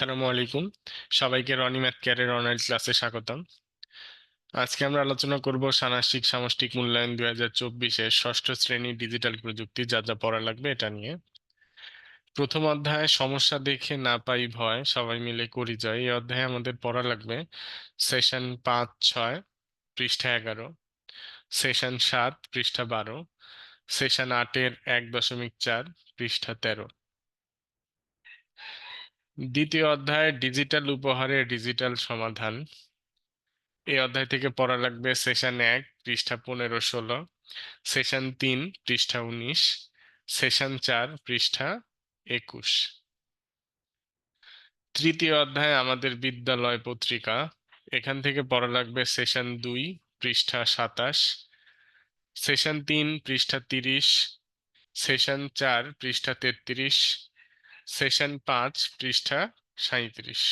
আসসালামু আলাইকুম। সবাইকে রনি ম্যাথ ক্যারিয়ার অনলাইন ক্লাসে স্বাগতম। আজকে আমরা আলোচনা করব ষান্মাসিক সামষ্টিক মূল্যায়ন 2024-এর ষষ্ঠ শ্রেণী ডিজিটাল প্রযুক্তি যা যা পড়া লাগবে এটা নিয়ে। প্রথম অধ্যায় সমস্যা দেখে না পাই ভয় সবাই মিলে করি জয়, এই অধ্যায়ে আমাদের পড়া লাগবে সেশন 5-6 পৃষ্ঠা 11, সেশন 7 পৃষ্ঠা 12, সেশন 8-এর 1.4 পৃষ্ঠা 13। দ্বিতীয় অধ্যায় ডিজিটাল উপহারের ডিজিটাল সমাধান, এই অধ্যায় থেকে পড়া লাগবে সেশন 1 পৃষ্ঠা 15-16, সেশন 3 পৃষ্ঠা 19, সেশন 4 পৃষ্ঠা 21। তৃতীয় অধ্যায় আমাদের বিদ্যালয় পত্রিকা, এখান থেকে পড়া লাগবে সেশন 2 পৃষ্ঠা 27, সেশন 3 পৃষ্ঠা 30, সেশন 4 পৃষ্ঠা 33, সেশন 5 পৃষ্ঠা 37।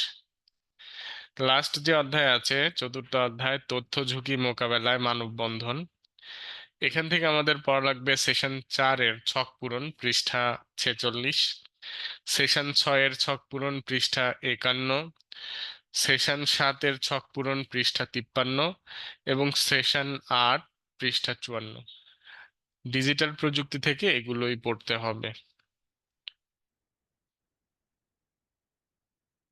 লাস্ট যে অধ্যায় আছে চতুর্থ অধ্যায় তথ্য ঝুঁকি মোকাবেলায় মানববন্ধন, এখান থেকে আমাদের পড়া লাগবে সেশন 4-এর ছক পূরণ পৃষ্ঠা 46, সেশন 6-এর ছক পূরণ পৃষ্ঠা 51, সেশন 7-এর ছক পূরণ পৃষ্ঠা 53 এবং সেশন 8 পৃষ্ঠা 54। ডিজিটাল প্রযুক্তি থেকে এগুলোই পড়তে হবে।